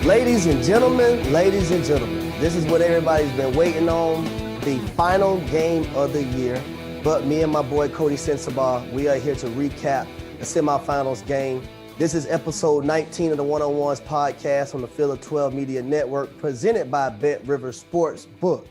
Ladies and gentlemen, this is what everybody's been waiting on, the final game of the year. But me and my boy Coty Sensabaugh, we are here to recap the semifinals game. This is episode 19 of the One-on-Ones podcast on the Field of 12 Media Network, presented by BetRiver Sportsbook.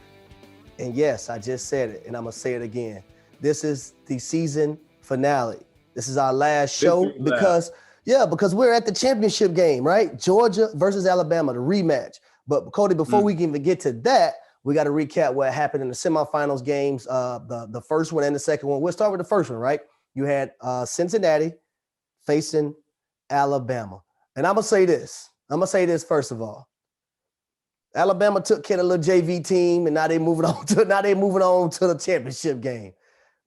And yes, I just said it, and I'm going to say it again. This is the season finale. This is our last show because we're at the championship game, right? Georgia versus Alabama, the rematch. But Coty, before we can even get to that, we got to recap what happened in the semifinals games, the first one and the second one. We'll start with the first one, right? You had Cincinnati facing Alabama. And I'm going to say this first of all. Alabama took care of a little JV team, and now they're moving on to the championship game,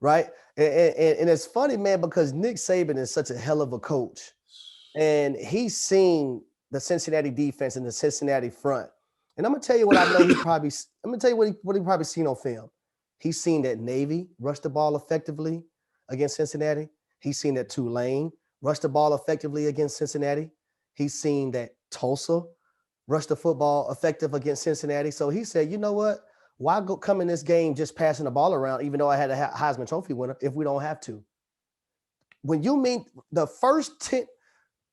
right? And it's funny, man, because Nick Saban is such a hell of a coach. And he's seen the Cincinnati defense and the Cincinnati front. And I'm gonna tell you what I know. He probably seen on film. He's seen that Navy rush the ball effectively against Cincinnati. He's seen that Tulane rush the ball effectively against Cincinnati. He's seen that Tulsa rush the football effective against Cincinnati. So he said, you know what? Why go come in this game just passing the ball around, even though I had a Heisman Trophy winner, if we don't have to? When you mean the first 10,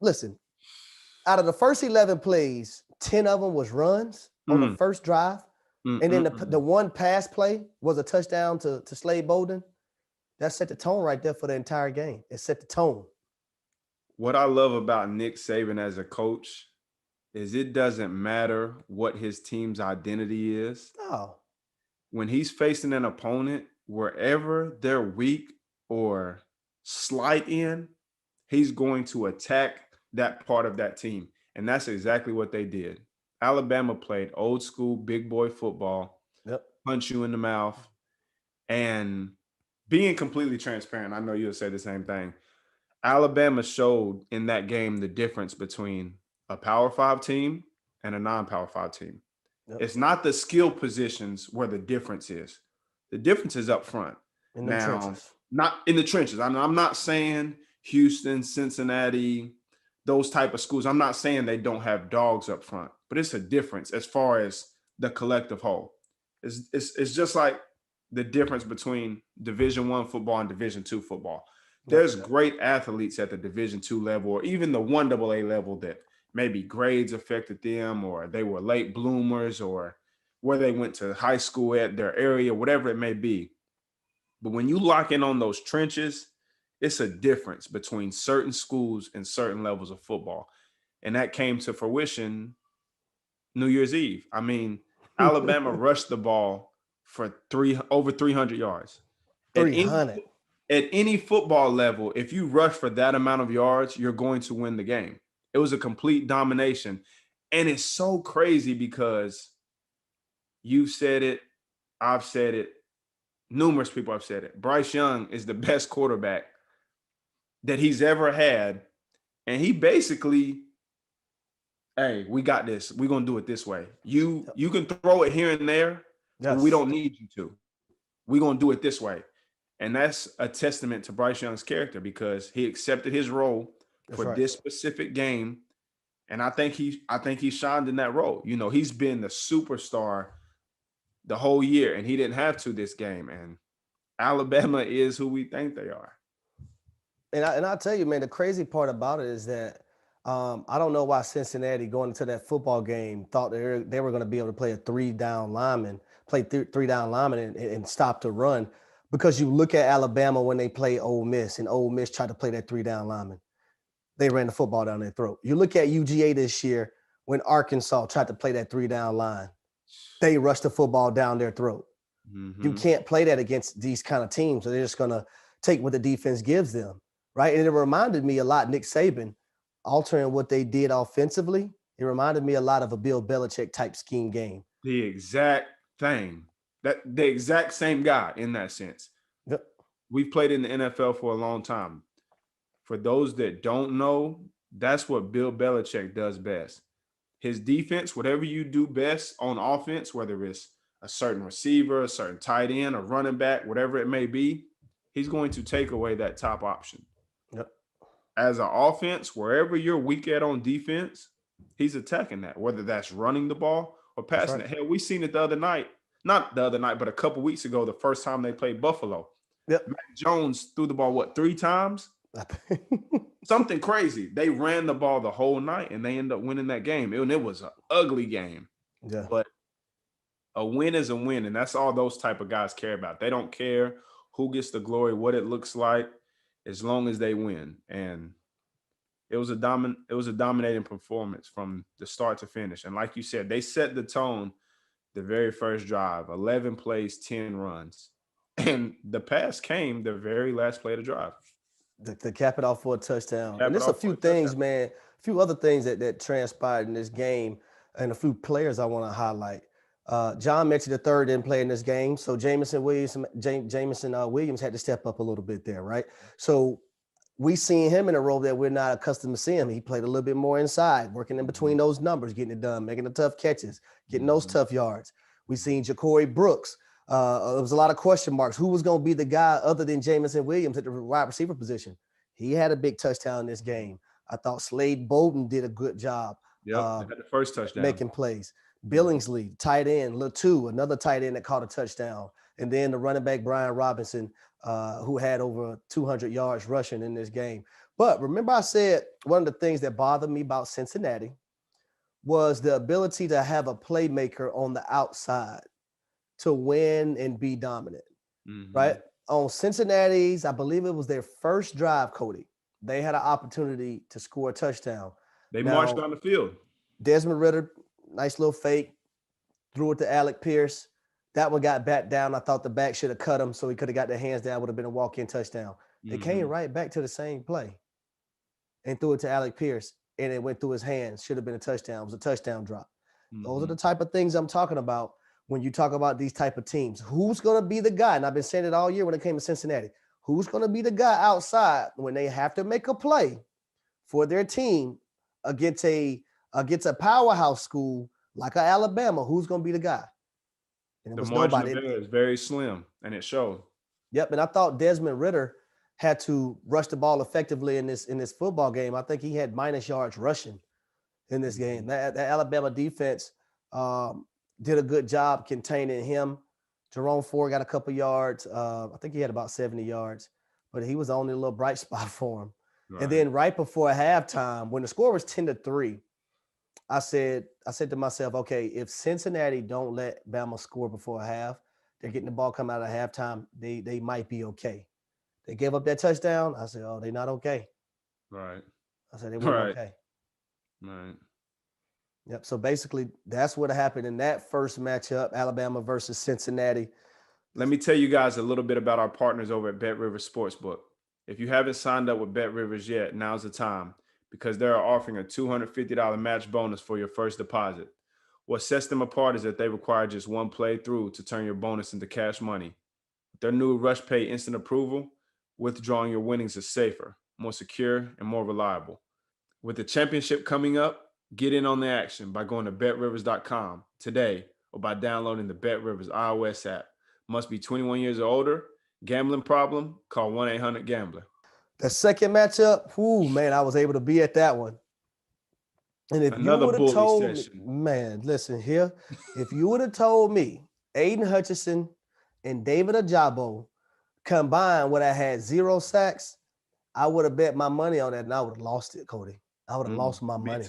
listen, out of the first 11 plays, 10 of them was runs on the first drive. And then the one pass play was a touchdown to Slade Bolden. That set the tone right there for the entire game. It set the tone. What I love about Nick Saban as a coach is it doesn't matter what his team's identity is. Oh. When he's facing an opponent, wherever they're weak or slight in, he's going to attack that part of that team. And that's exactly what they did. Alabama played old school big boy football, punch you in the mouth, and being completely transparent. I know you'll say the same thing. Alabama showed in that game the difference between a Power 5 team and a non-Power 5 team. It's not the skill positions where the difference is. The difference is up front. In the trenches. Not in the trenches. I'm not saying Houston, Cincinnati, those type of schools. I'm not saying they don't have dogs up front, but it's a difference as far as the collective whole. It's just like the difference between Division I football and Division II football. There's great athletes at the Division II level or even the 1AA level that maybe grades affected them or they were late bloomers or where they went to high school at their area, whatever it may be. But when you lock in on those trenches, it's a difference between certain schools and certain levels of football. And that came to fruition New Year's Eve. I mean, Alabama rushed the ball for over 300 yards. 300. At any football level, if you rush for that amount of yards, you're going to win the game. It was a complete domination. And it's so crazy because you've said it, I've said it, numerous people have said it. Bryce Young is the best quarterback that he's ever had. And he basically, hey, we got this. We're going to do it this way. You can throw it here and there, but we don't need you to. We're going to do it this way. And that's a testament to Bryce Young's character because he accepted his role for this specific game. And I think he shined in that role. You know, he's been the superstar the whole year, and he didn't have to this game. And Alabama is who we think they are. And I'll tell you, man, the crazy part about it is that I don't know why Cincinnati going into that football game thought they were going to be able to play a three-down lineman and stop the run. Because you look at Alabama when they play Ole Miss, and Ole Miss tried to play that three-down lineman. They ran the football down their throat. You look at UGA this year when Arkansas tried to play that three-down line. They rushed the football down their throat. Mm-hmm. You can't play that against these kind of teams. So they're just going to take what the defense gives them, right? And it reminded me a lot, Nick Saban, altering what they did offensively. It reminded me a lot of a Bill Belichick type scheme game. The exact thing. The exact same guy in that sense. Yep. We've played in the NFL for a long time. For those that don't know, that's what Bill Belichick does best. His defense, whatever you do best on offense, whether it's a certain receiver, a certain tight end, a running back, whatever it may be, he's going to take away that top option. Yep. As an offense, wherever you're weak at on defense, he's attacking that, whether that's running the ball or That's passing right. it. Hell, we seen it the other night. Not the other night, but a couple weeks ago, the first time they played Buffalo. Yep. Mac Jones threw the ball, what, 3 times? Something crazy. They ran the ball the whole night, and they ended up winning that game. It was an ugly game. Yeah. But a win is a win, and that's all those type of guys care about. They don't care who gets the glory, what it looks like, as long as they win. And it was a dominating performance from the start to finish. And like you said, they set the tone the very first drive, 11 plays, 10 runs. And the pass came the very last play of the drive. To cap it off for a touchdown. Cap And it there's a off for few a things, touchdown. man, a few other things that transpired in this game and a few players I want to highlight. John mentioned the third didn't play in this game. So Jameson Williams had to step up a little bit there, right? So we seen him in a role that we're not accustomed to seeing him. He played a little bit more inside, working in between those numbers, getting it done, making the tough catches, getting those tough yards. We seen Ja'Cory Brooks. There was a lot of question marks. Who was going to be the guy other than Jameson Williams at the wide receiver position? He had a big touchdown in this game. I thought Slade Bolden did a good job Yep, they had the first touchdown. making plays. Billingsley, tight end, Latu, another tight end that caught a touchdown. And then the running back, Brian Robinson, who had over 200 yards rushing in this game. But remember I said one of the things that bothered me about Cincinnati was the ability to have a playmaker on the outside to win and be dominant, right? On Cincinnati's, I believe it was their first drive, Coty, they had an opportunity to score a touchdown. They marched down the field. Desmond Ridder, nice little fake, threw it to Alec Pierce. That one got back down. I thought the back should have cut him so he could have got their hands down, would have been a walk-in touchdown. They came right back to the same play and threw it to Alec Pierce, and it went through his hands. Should have been a touchdown. It was a touchdown drop. Those are the type of things I'm talking about when you talk about these type of teams. Who's going to be the guy? And I've been saying it all year when it came to Cincinnati. Who's going to be the guy outside when they have to make a play for their team against a powerhouse school like Alabama? Who's going to be the guy? And it was margin nobody. of error is very slim, and it showed. Yep, and I thought Desmond Ridder had to rush the ball effectively in this football game. I think he had minus yards rushing in this game. That Alabama defense did a good job containing him. Jerome Ford got a couple yards. I think he had about 70 yards, but he was the only little bright spot for him. Right. And then right before halftime, when the score was 10-3, I said to myself, okay, if Cincinnati don't let Bama score before half, they're getting the ball come out of halftime, they might be okay. They gave up that touchdown. I said, oh, they're not okay. Right. I said, they weren't okay. Right. Yep. So basically, that's what happened in that first matchup, Alabama versus Cincinnati. Let me tell you guys a little bit about our partners over at BetRiver Sportsbook. If you haven't signed up with BetRivers yet, now's the time, because they're offering a $250 match bonus for your first deposit. What sets them apart is that they require just one playthrough to turn your bonus into cash money. With their new Rush Pay instant approval, withdrawing your winnings is safer, more secure, and more reliable. With the championship coming up, get in on the action by going to BetRivers.com today or by downloading the BetRivers iOS app. Must be 21 years or older. Gambling problem? Call 1-800-GAMBLER. The second matchup, man, I was able to be at that one. And if you would have told me, man, listen here, if you would have told me Aiden Hutchinson and David Ajabo combined would have had 0 sacks, I would have bet my money on that and I would have lost it, Coty. I would have lost my money.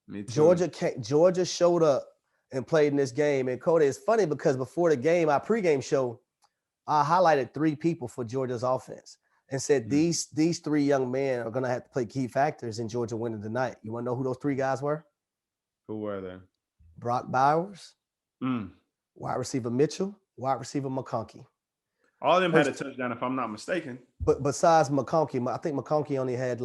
Me too. Georgia showed up and played in this game. And Coty, it's funny because before the game, our pregame show, I highlighted 3 people for Georgia's offense and said these 3 young men are going to have to play key factors in Georgia winning tonight. You want to know who those 3 guys were? Who were they? Brock Bowers, wide receiver Mitchell, wide receiver McConkey. All of them had a touchdown, if I'm not mistaken. But besides McConkey, I think McConkey only had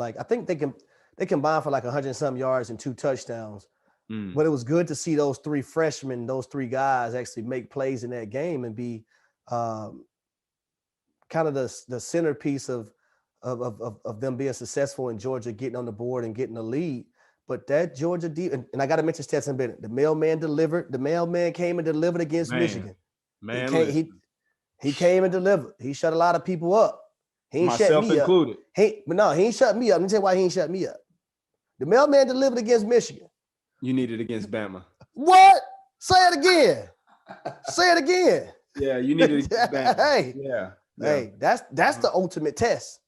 they combined for like 100-some yards and 2 touchdowns. But it was good to see those 3 freshmen, those 3 guys actually make plays in that game and be kind of the centerpiece of them being successful in Georgia, getting on the board and getting the lead. But that Georgia and I got to mention Stetson Bennett. The mailman delivered. The mailman came and delivered against Michigan. He came and delivered. He shut a lot of people up. He ain't shut me included. up. He ain't shut me up. Let me tell you why he ain't shut me up. The mailman delivered against Michigan. You need it against Bama. What? Say it again. Say it again. Yeah, you need it against Bama. Hey, Yeah. hey, that's the ultimate test.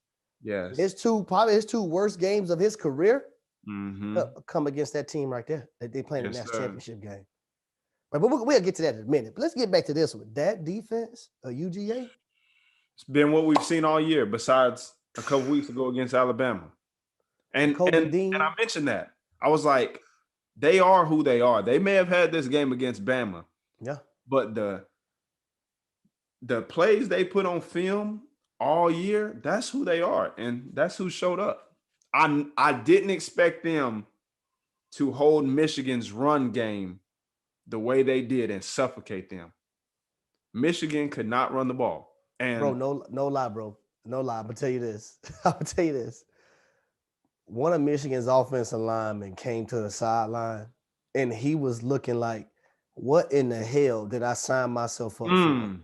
Yes. Probably his two worst games of his career Mm-hmm. come against that team right there. That they playing in Yes, that sir. championship game. Right, but we'll get to that in a minute. But let's get back to this one. That defense, UGA. It's been what we've seen all year, besides a couple weeks ago against Alabama. And I mentioned that. I was like, they are who they are. They may have had this game against Bama. Yeah. But the plays they put on film all year, that's who they are. And that's who showed up. I didn't expect them to hold Michigan's run game the way they did and suffocate them. Michigan could not run the ball. And bro, no lie, bro. No lie. I'm gonna tell you this. I'm gonna tell you this. One of Michigan's offensive linemen came to the sideline and he was looking like, what in the hell did I sign myself up for?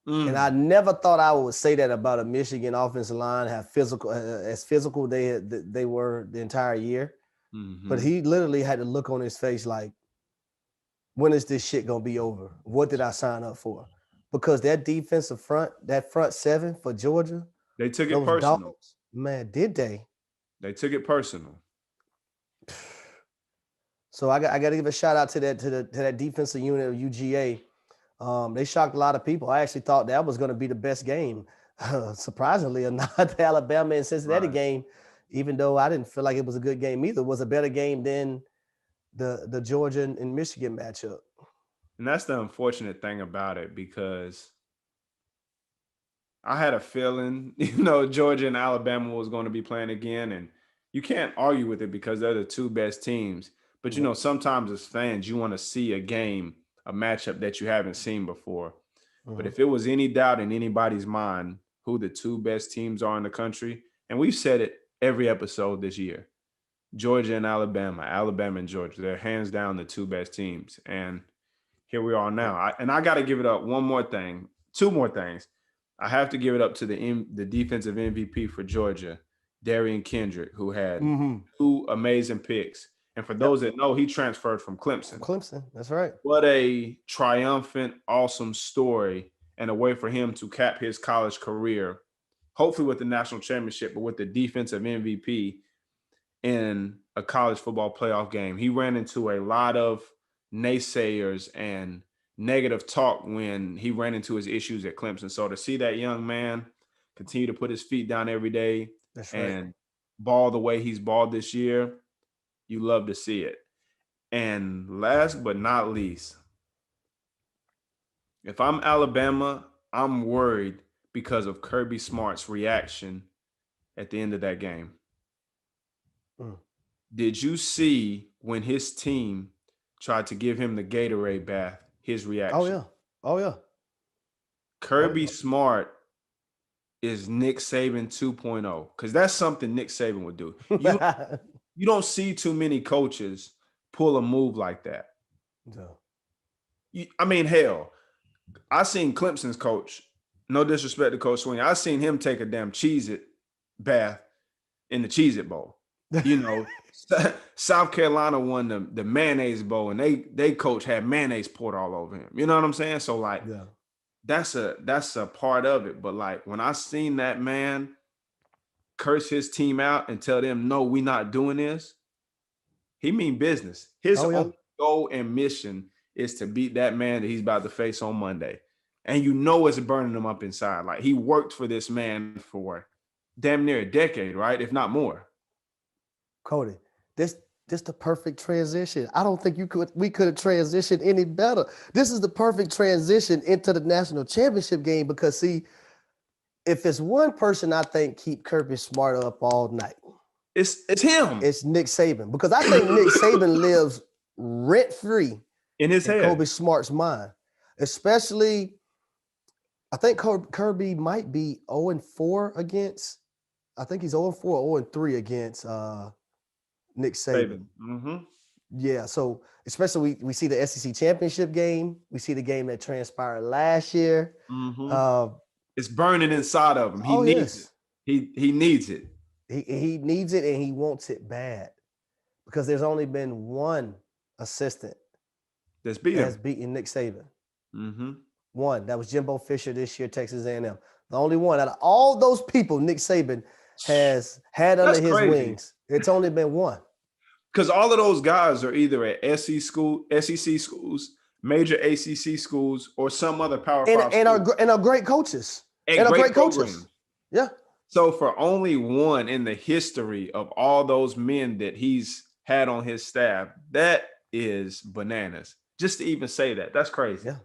And I never thought I would say that about a Michigan offensive line, have physical, as physical they were the entire year. Mm-hmm. But he literally had to look on his face like, when is this shit gonna be over? What did I sign up for? Because that defensive front, that front seven for Georgia, they took it personal. Dogs, man, did they? They took it personal. So I got to give a shout out to that defensive unit of UGA. They shocked a lot of people. I actually thought that was going to be the best game. Surprisingly or not, the Alabama and Cincinnati game, even though I didn't feel like it was a good game either, was a better game than the Georgia and Michigan matchup. And that's the unfortunate thing about it, because I had a feeling, Georgia and Alabama was going to be playing again, and you can't argue with it because they're the two best teams. But, sometimes as fans, you want to see a game, a matchup that you haven't seen before. Mm-hmm. But if it was any doubt in anybody's mind who the two best teams are in the country, and we've said it every episode this year, Georgia and Alabama, Alabama and Georgia, they're hands down the two best teams. And here we are now. I got to give it up two more things. I have to give it up to the defensive MVP for Georgia, Darian Kendrick, who had two amazing picks. And for those that know, he transferred from Clemson. Clemson, that's right. What a triumphant, awesome story, and a way for him to cap his college career, hopefully with the national championship, but with the defensive MVP in a college football playoff game. He ran into a lot of naysayers and negative talk when he ran into his issues at Clemson. So to see that young man continue to put his feet down every day and ball the way he's balled this year, you love to see it. And last but not least, if I'm Alabama, I'm worried because of Kirby Smart's reaction at the end of that game. Did you see when his team tried to give him the Gatorade bath, his reaction? Oh, yeah. Kirby Smart is Nick Saban 2.0, because that's something Nick Saban would do. You don't see too many coaches pull a move like that. No. Hell, I seen Clemson's coach, no disrespect to Coach Swing, I seen him take a damn Cheez-It bath in the Cheez-It Bowl. South Carolina won the mayonnaise bowl, and they coach had mayonnaise poured all over him. You know what I'm saying? So that's a part of it. But when I seen that man curse his team out and tell them, no, we not doing this, he mean business. His only goal and mission is to beat that man that he's about to face on Monday. And it's burning him up inside. He worked for this man for damn near a decade, right? If not more. Coty, this the perfect transition. I don't think we could have transitioned any better. This is the perfect transition into the national championship game, because see, if it's one person I think keep Kirby Smart up all night, it's him. It's Nick Saban, because I think Nick Saban lives rent-free in his head. Kirby Smart's mind. Especially, I think Kirby might be 0-4 against, I think he's 0-4 or 0-3 against Nick Saban. Mm-hmm. Yeah, so especially we see the SEC championship game. We see the game that transpired last year. Mm-hmm. It's burning inside of him. He needs it. He needs it. He needs it, and he wants it bad, because there's only been one assistant That's beat has him. beaten Nick Saban. Mm-hmm. One, that was Jimbo Fisher this year, Texas A&M. The only one out of all those people Nick Saban has had under That's his crazy. wings. It's only been one. Because all of those guys are either at SEC schools, major ACC schools, or some other Power And, 5 and, school. are great coaches. At And are great great coaches. programs. Yeah. So for only one in the history of all those men that he's had on his staff, that is bananas. Just to even say that, that's crazy. Yeah.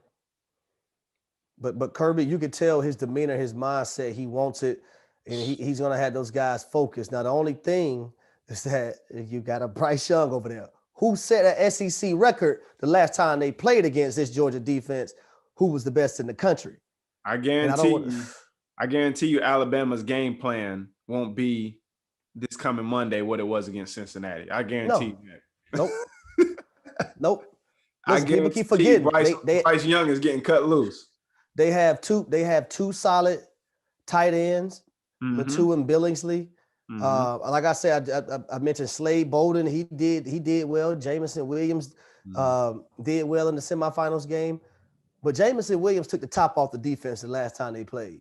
But Kirby, you could tell his demeanor, his mindset, he wants it, and he's going to have those guys focused. Now, the only thing is that you got a Bryce Young over there who set an SEC record the last time they played against this Georgia defense, who was the best in the country. I guarantee you Alabama's game plan won't be this coming Monday what it was against Cincinnati. I guarantee you that. Nope. Nope. Listen, people keep forgetting Bryce Young is getting cut loose. They have two solid tight ends, Matu and Billingsley. Like I said, I mentioned Slade Bolden. He did well. Jamison Williams did well in the semifinals game. But Jamison Williams took the top off the defense the last time they played.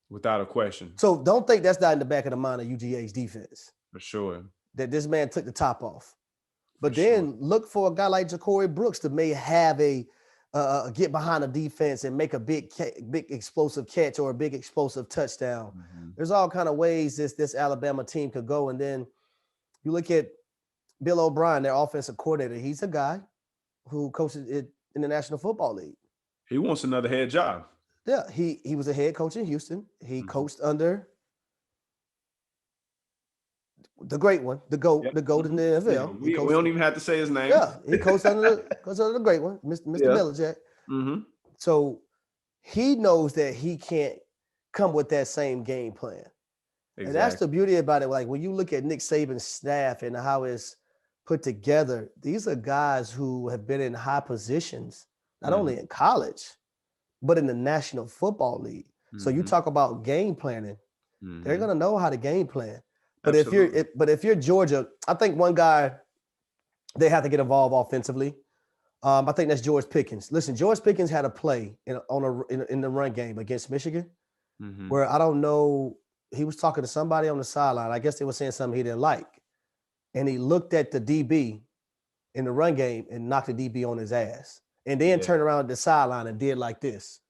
Without a question. So don't think that's not in the back of the mind of UGA's defense. For sure. That this man took the top off. But then look for a guy like Ja'Cory Brooks to may have a get behind the defense and make a big explosive catch or a big explosive touchdown. There's all kind of ways this Alabama team could go. And then you look at Bill O'Brien, their offensive coordinator. He's a guy who coaches it in the National Football League. He wants another head job. Yeah, he was a head coach in Houston. He coached under the great one, the GOAT in the NFL. We don't even have to say his name. Yeah, he coached under the great one, Mr. Belichick. So he knows that he can't come with that same game plan. Exactly. And that's the beauty about it. Like when you look at Nick Saban's staff and how it's put together, these are guys who have been in high positions, not only in college, but in the National Football League. So you talk about game planning, they're gonna know how to game plan. But if you're Georgia, I think one guy they have to get involved offensively. I think that's George Pickens. Listen, George Pickens had a play in the run game against Michigan, where I don't know, he was talking to somebody on the sideline. I guess they were saying something he didn't like, and he looked at the DB in the run game and knocked the DB on his ass, and then turned around at the sideline and did like this.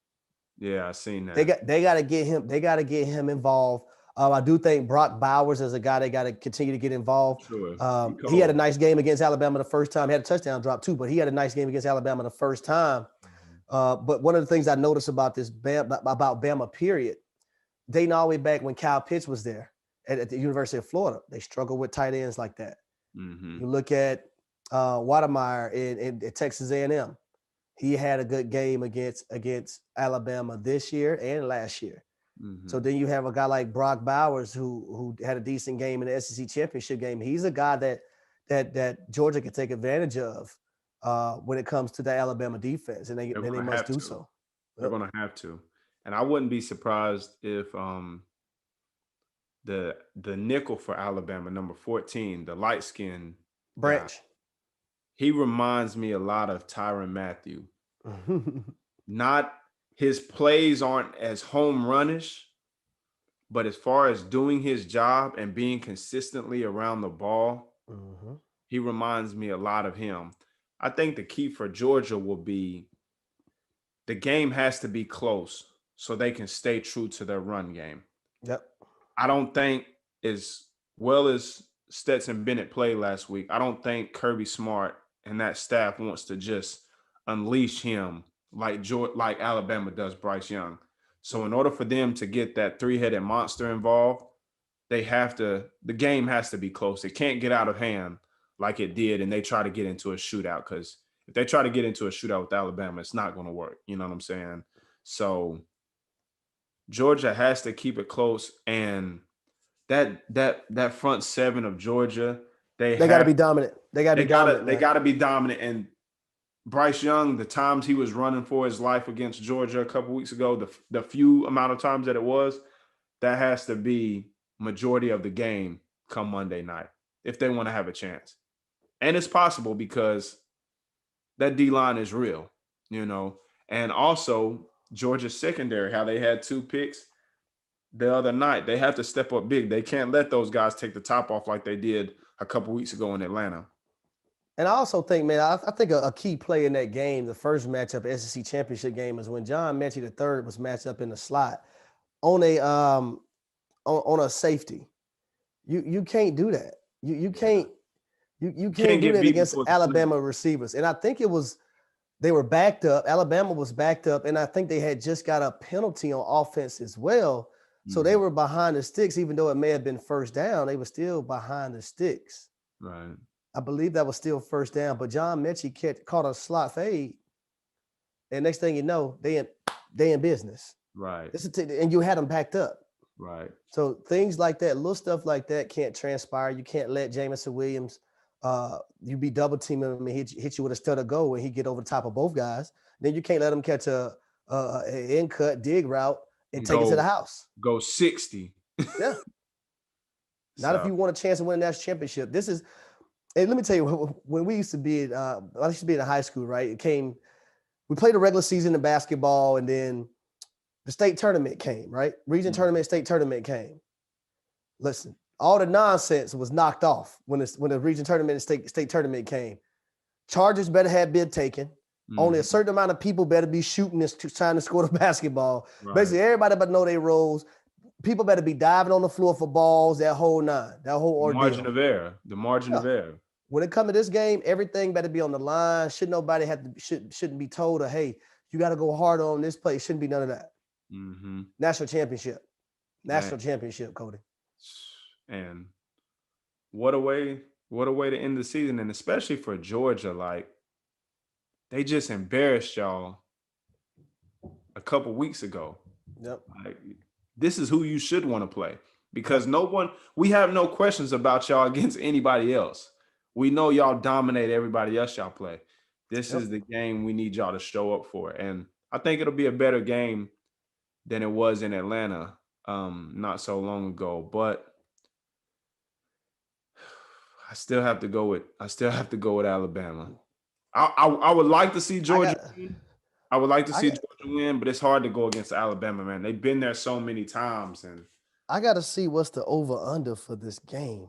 Yeah, I seen that. They got to get him. They got to get him involved. I do think Brock Bowers is a guy they got to continue to get involved. Sure. He had a nice game against Alabama the first time. He had a touchdown drop too, but he had a nice game against Alabama the first time. But one of the things I noticed about Bama, period, dating all the way back when Kyle Pitts was there at the University of Florida, they struggled with tight ends like that. You look at Watermeyer in Texas A&M. He had a good game against Alabama this year and last year. So then you have a guy like Brock Bowers who had a decent game in the SEC championship game. He's a guy that Georgia can take advantage of when it comes to the Alabama defense, and they must do so. They're going to have to. And I wouldn't be surprised if the nickel for Alabama, number 14, the light skin Branch, he reminds me a lot of Tyrann Mathieu. Not his plays aren't as home runish, but as far as doing his job and being consistently around the ball, he reminds me a lot of him. I think the key for Georgia will be the game has to be close so they can stay true to their run game. Yep. I don't think as well as Stetson Bennett played last week, I don't think Kirby Smart and that staff wants to just unleash him like Alabama does Bryce Young. So in order for them to get that three-headed monster involved, the game has to be close. It can't get out of hand like it did and they try to get into a shootout, because if they try to get into a shootout with Alabama, it's not going to work. You know what I'm saying? So Georgia has to keep it close, and that front seven of Georgia, they got to be dominant. They got to be dominant. And Bryce Young, the times he was running for his life against Georgia a couple weeks ago, the few amount of times that it was, that has to be majority of the game come Monday night if they want to have a chance. And it's possible because that D-line is real, And also Georgia's secondary, how they had 2 picks the other night. They have to step up big. They can't let those guys take the top off like they did a couple weeks ago in Atlanta. And I also think, man, I think a key play in that game, the first matchup, SEC Championship game, is when John Mechie III was matched up in the slot on a safety. You can't do that. You can't do get that beat against before the Alabama receivers. And I think they were backed up. Alabama was backed up, and I think they had just got a penalty on offense as well. So they were behind the sticks, even though it may have been first down. They were still behind the sticks. Right. I believe that was still first down, but John Mechie caught a slot fade, and next thing you know, they in business. Right. And you had them backed up. Right. So things like that, little stuff like that can't transpire. You can't let Jamison Williams, you be double teaming him and hit you with a stutter go when he get over the top of both guys. Then you can't let him catch an in cut dig route and take it to the house. Go 60. Yeah. Not if you want a chance to win a national championship. And let me tell you, when we used to be I used to be in high school, right? We played a regular season in basketball, and then the state tournament came, right? Region tournament, state tournament came. Listen, all the nonsense was knocked off when the region tournament and state tournament came. Charges better have been taken. Only a certain amount of people better be shooting this trying to score the basketball. Right. Basically, everybody better know their roles. People better be diving on the floor for balls, that whole ordeal. The margin of error. When it comes to this game, everything better be on the line. Shouldn't be told, hey, you got to go harder on this play. Shouldn't be none of that. National championship, Coty. And what a way to end the season, and especially for Georgia, like they just embarrassed y'all a couple weeks ago. Yep. Like, this is who you should want to play, because we have no questions about y'all against anybody else. We know y'all dominate everybody else y'all play. This is the game we need y'all to show up for. And I think it'll be a better game than it was in Atlanta not so long ago. But I still have to go with Alabama. I would like to see Georgia win. I would like to see Georgia win, but it's hard to go against Alabama, man. They've been there so many times, and I got to see what's the over/under for this game,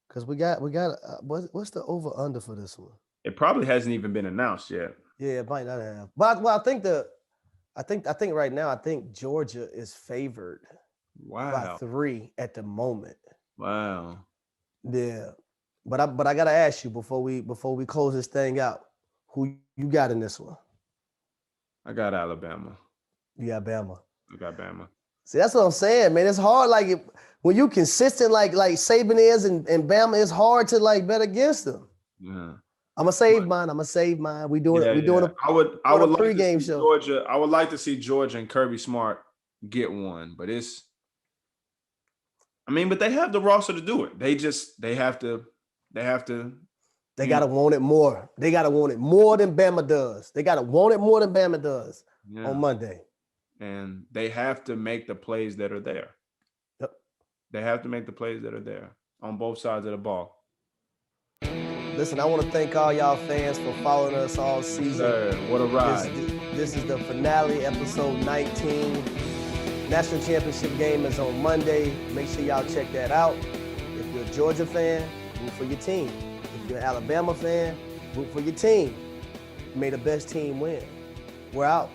because we got what's the over/under for this one? It probably hasn't even been announced yet. Yeah, it might not have. But I think right now Georgia is favored by 3 at the moment. Wow. Yeah, but I gotta ask you before we close this thing out, who you got in this one? I got Alabama. You got Bama. I got Bama. See, that's what I'm saying, man. It's hard, when you consistent like Saban is and Bama, it's hard to bet against them. Yeah. I'm gonna save mine. We doing it. I would like pregame to see show. Georgia. I would like to see Georgia and Kirby Smart get one, but but they have the roster to do it. They have to. They gotta want it more. They gotta want it more than Bama does. On Monday. And they have to make the plays that are there. Yep. They have to make the plays that are there on both sides of the ball. Listen, I want to thank all y'all fans for following us all season. Sir, what a ride. This is the finale, episode 19. National Championship game is on Monday. Make sure y'all check that out. If you're a Georgia fan, root for your team. If you're an Alabama fan, root for your team. May the best team win. We're out.